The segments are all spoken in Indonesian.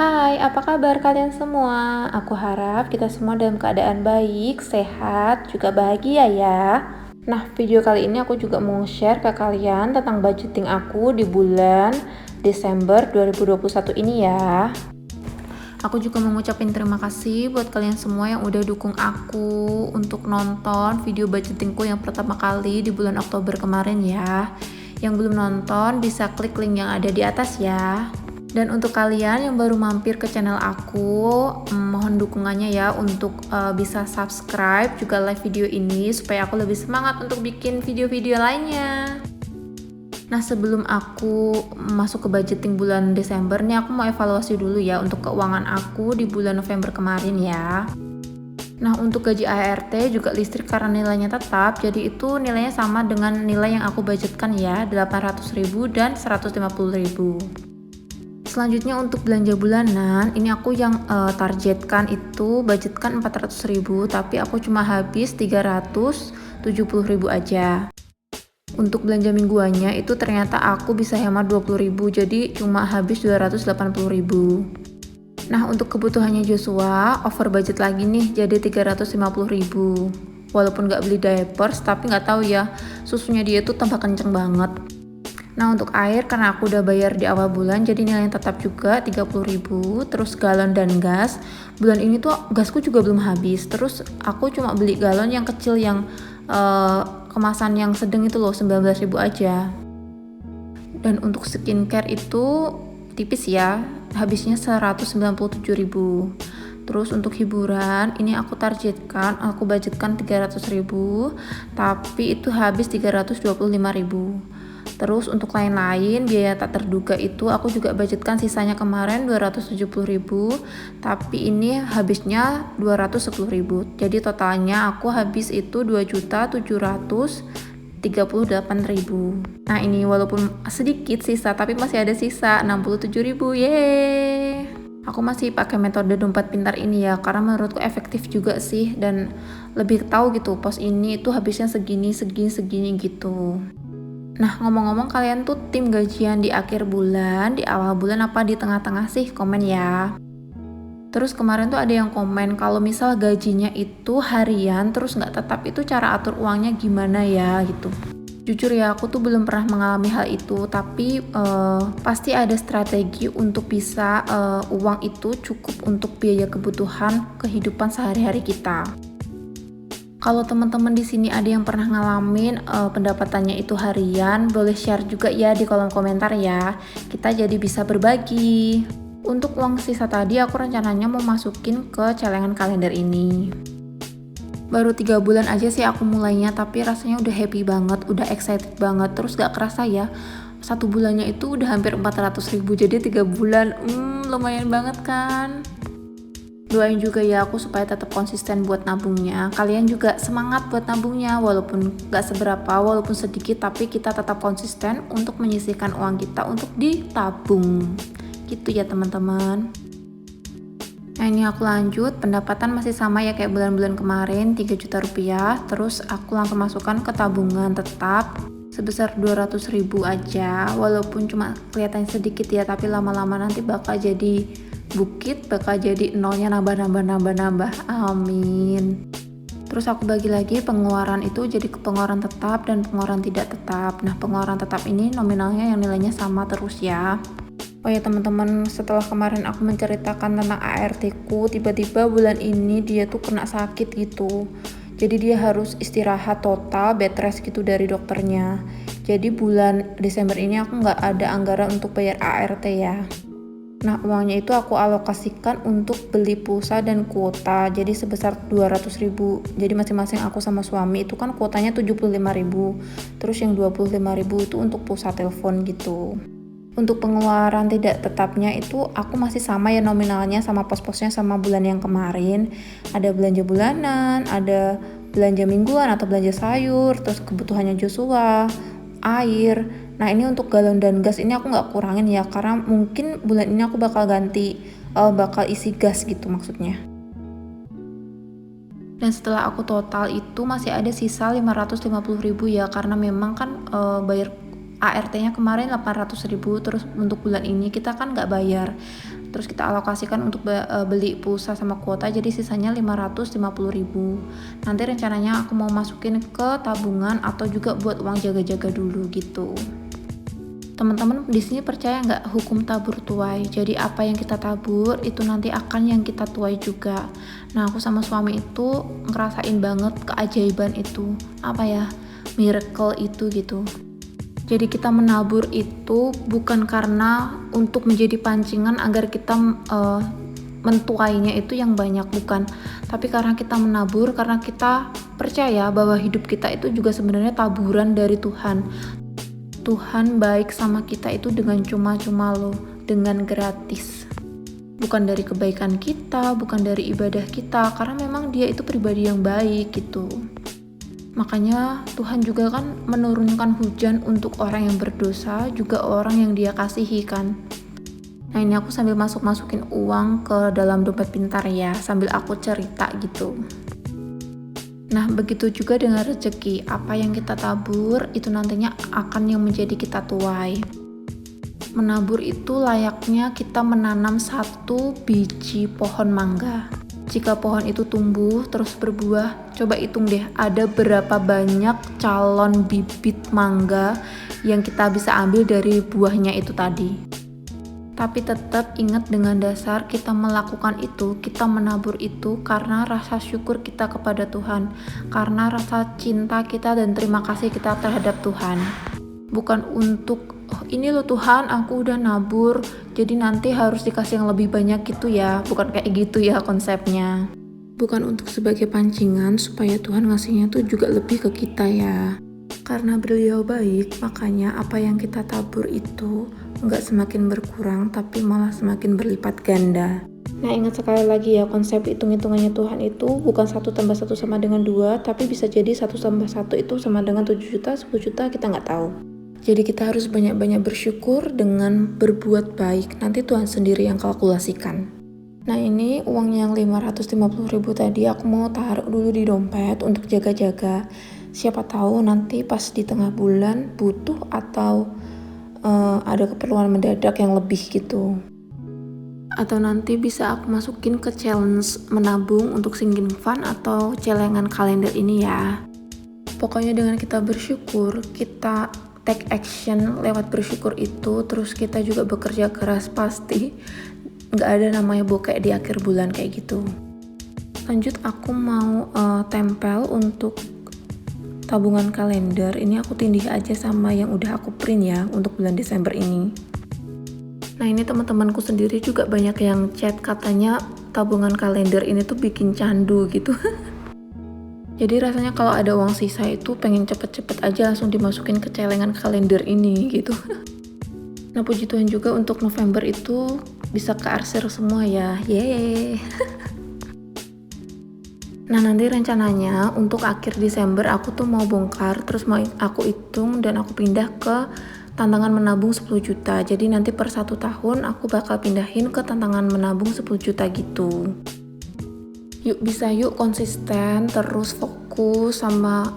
Hai, apa kabar kalian semua? Aku harap kita semua dalam keadaan baik, sehat, juga bahagia ya. Nah, video kali ini aku juga mau share ke kalian tentang budgeting aku di bulan Desember 2021 ini ya. Aku juga mau ngucapin terima kasih buat kalian semua yang udah dukung aku untuk nonton video budgetingku yang pertama kali di bulan Oktober kemarin ya. Yang belum nonton bisa klik link yang ada di atas ya. Dan untuk kalian yang baru mampir ke channel aku, mohon dukungannya ya untuk bisa subscribe juga like video ini supaya aku lebih semangat untuk bikin video-video lainnya. Nah, sebelum aku masuk ke budgeting bulan Desember nih, aku mau evaluasi dulu ya untuk keuangan aku di bulan November kemarin ya. Nah, untuk gaji ART juga listrik karena nilainya tetap, jadi itu nilainya sama dengan nilai yang aku budgetkan ya, 800.000 dan 150.000. Selanjutnya untuk belanja bulanan, ini aku yang targetkan itu budgetkan 400.000, tapi aku cuma habis 370.000 aja. Untuk belanja mingguannya itu ternyata aku bisa hemat 20.000, jadi cuma habis 280.000. Nah, untuk kebutuhannya Joshua over budget lagi nih, jadi 350.000. Walaupun nggak beli diapers, tapi nggak tahu ya, susunya dia tuh tambah kenceng banget. Nah, untuk air karena aku udah bayar di awal bulan, jadi nilainya tetap juga 30.000. Terus galon dan gas, bulan ini tuh gasku juga belum habis. Terus aku cuma beli galon yang kecil yang kemasan yang sedang itu loh, 19.000 aja. Dan untuk skincare itu tipis ya, habisnya 197.000. Terus untuk hiburan, ini aku budgetkan 300.000, tapi itu habis 325.000. Terus untuk lain-lain, biaya tak terduga itu aku juga budgetkan sisanya kemarin 270.000, tapi ini habisnya 210.000. Jadi totalnya aku habis itu 2.738.000. Nah, ini walaupun sedikit sisa, tapi masih ada sisa 67.000. Yeay! Aku masih pakai metode dompet pintar ini ya, karena menurutku efektif juga sih dan lebih tahu gitu pos ini itu habisnya segini gitu. Nah, ngomong-ngomong, kalian tuh tim gajian di akhir bulan, di awal bulan, apa di tengah-tengah sih? Komen ya. Terus kemarin tuh ada yang komen kalau misal gajinya itu harian terus nggak tetap, itu cara atur uangnya gimana ya gitu. Jujur ya, aku tuh belum pernah mengalami hal itu, tapi pasti ada strategi untuk bisa uang itu cukup untuk biaya kebutuhan kehidupan sehari-hari kita. Kalau teman-teman di sini ada yang pernah ngalamin pendapatannya itu harian, boleh share juga ya di kolom komentar ya. Kita jadi bisa berbagi. Untuk uang sisa tadi aku rencananya mau masukin ke celengan kalender ini. Baru 3 bulan aja sih aku mulainya, tapi rasanya udah happy banget, udah excited banget. Terus gak kerasa ya, 1 bulannya itu udah hampir 400.000, jadi 3 bulan, lumayan banget kan. Doain juga ya aku supaya tetap konsisten buat nabungnya. Kalian juga semangat buat nabungnya, walaupun gak seberapa, walaupun sedikit, tapi kita tetap konsisten untuk menyisihkan uang kita untuk ditabung. Gitu ya teman-teman. Nah, ini aku lanjut, pendapatan masih sama ya kayak bulan-bulan kemarin, 3 juta rupiah. Terus aku langsung masukkan ke tabungan tetap sebesar 200.000 aja. Walaupun cuma kelihatannya sedikit ya, tapi lama-lama nanti bakal jadi bukit, bakal jadi nolnya nambah. Amin. Terus aku bagi lagi pengeluaran itu jadi ke pengeluaran tetap dan pengeluaran tidak tetap. Nah, pengeluaran tetap ini nominalnya yang nilainya sama terus ya. Oh ya teman-teman, setelah kemarin aku menceritakan tentang ART ku, tiba-tiba bulan ini dia tuh kena sakit gitu. Jadi dia harus istirahat total, bed rest gitu dari dokternya. Jadi bulan Desember ini aku nggak ada anggaran untuk bayar ART ya. Nah, uangnya itu aku alokasikan untuk beli pulsa dan kuota, jadi sebesar 200.000. Jadi masing-masing aku sama suami itu kan kuotanya 75.000. Terus yang 25.000 itu untuk pulsa telepon gitu. Untuk pengeluaran tidak tetapnya itu aku masih sama ya nominalnya, sama pos-posnya sama bulan yang kemarin. Ada belanja bulanan, ada belanja mingguan atau belanja sayur, terus kebutuhannya Joshua, air. Nah, ini untuk galon dan gas ini aku nggak kurangin ya, karena mungkin bulan ini aku bakal bakal isi gas gitu maksudnya. Dan setelah aku total itu masih ada sisa 550.000 ya, karena memang kan bayar ART-nya kemarin 800.000, terus untuk bulan ini kita kan nggak bayar. terus kita alokasikan untuk beli pulsa sama kuota, jadi sisanya 550.000. Nanti rencananya aku mau masukin ke tabungan atau juga buat uang jaga-jaga dulu gitu. Teman-teman di sini percaya nggak hukum tabur tuai? Jadi apa yang kita tabur itu nanti akan yang kita tuai juga. Nah, aku sama suami itu ngerasain banget keajaiban itu, apa ya, miracle itu gitu. Jadi kita menabur itu bukan karena untuk menjadi pancingan agar kita mentuainya itu yang banyak, bukan. Tapi karena kita menabur, karena kita percaya bahwa hidup kita itu juga sebenarnya taburan dari Tuhan. Tuhan baik sama kita itu dengan cuma-cuma loh, dengan gratis. Bukan dari kebaikan kita, bukan dari ibadah kita, karena memang dia itu pribadi yang baik gitu. Makanya Tuhan juga kan menurunkan hujan untuk orang yang berdosa, juga orang yang dia kasihi kan. Nah, ini aku sambil masukin uang ke dalam dompet pintar ya, sambil aku cerita gitu. Nah, begitu juga dengan rezeki. Apa yang kita tabur, itu nantinya akan yang menjadi kita tuai. Menabur itu layaknya kita menanam satu biji pohon mangga. Jika pohon itu tumbuh, terus berbuah, coba hitung deh, ada berapa banyak calon bibit mangga yang kita bisa ambil dari buahnya itu tadi. Tapi tetap ingat dengan dasar kita melakukan itu, kita menabur itu karena rasa syukur kita kepada Tuhan, karena rasa cinta kita dan terima kasih kita terhadap Tuhan. Bukan untuk, oh ini loh Tuhan, aku udah nabur, jadi nanti harus dikasih yang lebih banyak gitu ya. Bukan kayak gitu ya konsepnya. Bukan untuk sebagai pancingan supaya Tuhan ngasihnya tuh juga lebih ke kita ya. Karena beliau baik, makanya apa yang kita tabur itu nggak semakin berkurang, tapi malah semakin berlipat ganda. Nah, ingat sekali lagi ya, konsep hitung-hitungannya Tuhan itu bukan 1 tambah 1 sama dengan 2, tapi bisa jadi 1 tambah 1 itu sama dengan 7 juta, 10 juta, kita nggak tahu. Jadi kita harus banyak-banyak bersyukur dengan berbuat baik, nanti Tuhan sendiri yang kalkulasikan. Nah, ini uangnya yang 550.000 tadi aku mau taruh dulu di dompet untuk jaga-jaga. Siapa tahu nanti pas di tengah bulan butuh atau ada keperluan mendadak yang lebih gitu. Atau nanti bisa aku masukin ke challenge menabung untuk sinking fund atau celengan kalender ini ya. Pokoknya dengan kita bersyukur, kita take action lewat bersyukur itu, terus kita juga bekerja keras, pasti nggak ada namanya bokek di akhir bulan kayak gitu. Lanjut, aku mau tempel untuk tabungan kalender. Ini aku tindih aja sama yang udah aku print ya untuk bulan Desember ini. Nah, ini teman-temanku sendiri juga banyak yang chat katanya tabungan kalender ini tuh bikin candu gitu. Jadi rasanya kalau ada uang sisa itu pengen cepet-cepet aja langsung dimasukin ke celengan kalender ini gitu. Nah, puji Tuhan juga untuk November itu bisa kearsir semua ya. Yeay. Nah, nanti rencananya untuk akhir Desember aku tuh mau bongkar, terus mau aku hitung dan aku pindah ke tantangan menabung 10 juta. Jadi nanti per 1 tahun aku bakal pindahin ke tantangan menabung 10 juta gitu. Yuk bisa yuk konsisten, terus fokus sama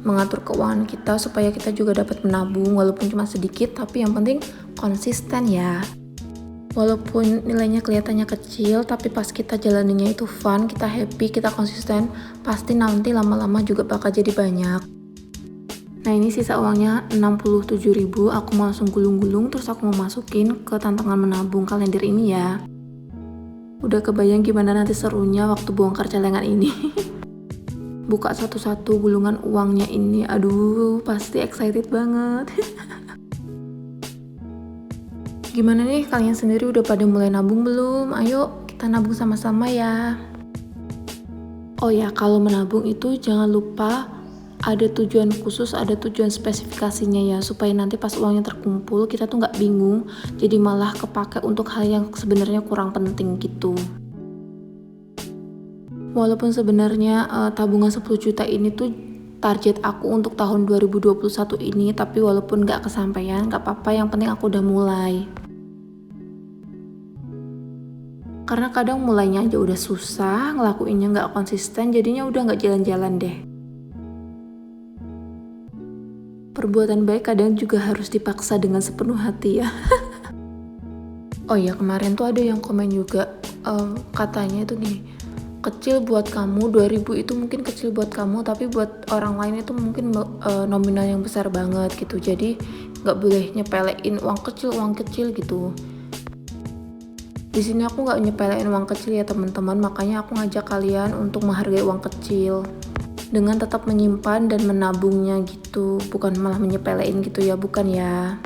mengatur keuangan kita supaya kita juga dapat menabung walaupun cuma sedikit, tapi yang penting konsisten ya. Walaupun nilainya kelihatannya kecil, tapi pas kita jalaninya itu fun, kita happy, kita konsisten, pasti nanti lama-lama juga bakal jadi banyak. Nah, ini sisa uangnya 67.000, aku mau langsung gulung-gulung, terus aku mau masukin ke tantangan menabung kalender ini ya. Udah kebayang gimana nanti serunya waktu bongkar celengan ini. Buka satu-satu gulungan uangnya ini, aduh pasti excited banget. Gimana nih, kalian sendiri udah pada mulai nabung belum? Ayo kita nabung sama-sama ya. Oh ya, kalau menabung itu jangan lupa ada tujuan khusus, ada tujuan spesifikasinya ya, supaya nanti pas uangnya terkumpul kita tuh nggak bingung, jadi malah kepake untuk hal yang sebenarnya kurang penting gitu. Walaupun sebenarnya tabungan 10 juta ini tuh target aku untuk tahun 2021 ini, tapi walaupun nggak kesampaian, nggak apa-apa, yang penting aku udah mulai. Karena kadang mulainya aja udah susah, ngelakuinnya nggak konsisten, jadinya udah nggak jalan-jalan deh. Perbuatan baik kadang juga harus dipaksa dengan sepenuh hati ya. Oh ya, kemarin tuh ada yang komen juga, katanya itu gini, kecil buat kamu 2.000 itu mungkin kecil buat kamu, tapi buat orang lain itu mungkin nominal yang besar banget gitu. Jadi nggak boleh nyepelein uang kecil gitu. Di sini aku nggak nyepelein uang kecil ya teman-teman, makanya aku ngajak kalian untuk menghargai uang kecil dengan tetap menyimpan dan menabungnya gitu, bukan malah menyepelein gitu ya, bukan ya.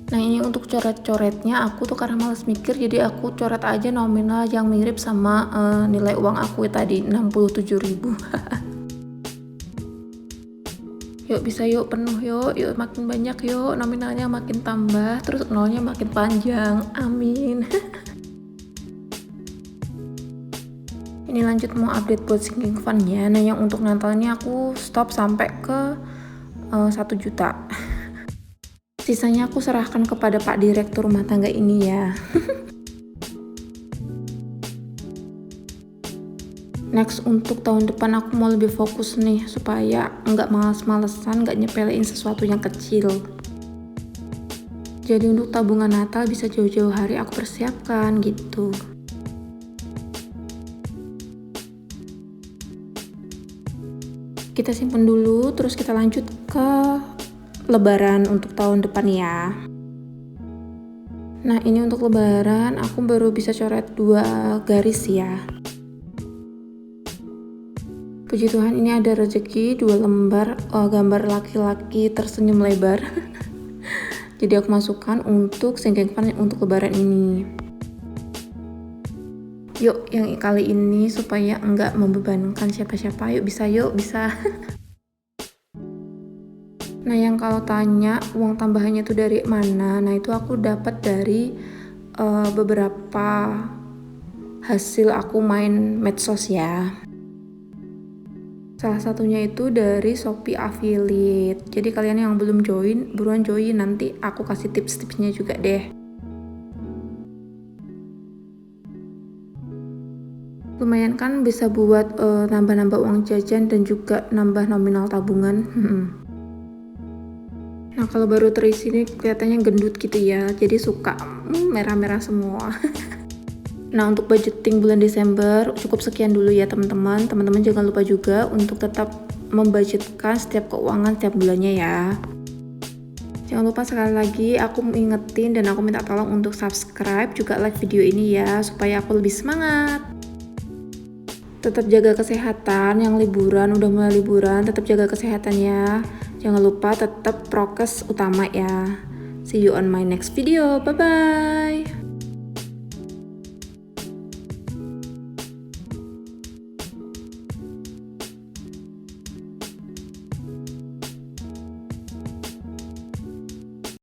Nah ini untuk coret-coretnya aku tuh karena males mikir, jadi aku coret aja nominal yang mirip sama nilai uang aku tadi 67.000. Yuk bisa yuk, penuh yuk makin banyak yuk, nominalnya makin tambah, terus nolnya makin panjang, amin. Ini lanjut mau update buat sinking fund-nya. Nah yang untuk Natalnya aku stop sampai ke 1 juta. Sisanya aku serahkan kepada Pak Direktur rumah tangga ini ya. Next untuk tahun depan aku mau lebih fokus nih supaya nggak males-malesan, nggak nyepelein sesuatu yang kecil. Jadi untuk tabungan Natal bisa jauh-jauh hari aku persiapkan gitu. Kita simpen dulu, terus kita lanjut ke Lebaran untuk tahun depan ya. Nah ini untuk Lebaran aku baru bisa coret 2 garis ya. Puji Tuhan ini ada rezeki 2 lembar gambar laki-laki tersenyum lebar. Jadi aku masukkan untuk sinking fund untuk Lebaran ini. Yuk yang kali ini supaya enggak membebankan siapa-siapa, yuk bisa. Nah yang kalau tanya uang tambahannya itu dari mana, nah itu aku dapat dari beberapa hasil aku main medsos ya. Salah satunya itu dari Shopee Affiliate. Jadi kalian yang belum join, buruan join, nanti aku kasih tips-tipsnya juga deh. Lumayan kan bisa buat nambah-nambah uang jajan dan juga nambah nominal tabungan. Nah kalau baru terisi ini kelihatannya gendut gitu ya, jadi suka merah-merah semua. Nah untuk budgeting bulan Desember cukup sekian dulu ya teman-teman. Teman-teman jangan lupa juga untuk tetap membudgetkan setiap keuangan setiap bulannya ya. Jangan lupa sekali lagi aku ingetin dan aku minta tolong untuk subscribe juga like video ini ya, supaya aku lebih semangat. Tetap jaga kesehatan, yang liburan udah mulai liburan tetap jaga kesehatan ya. Jangan lupa tetap prokes utama ya. See you on my next video. Bye bye.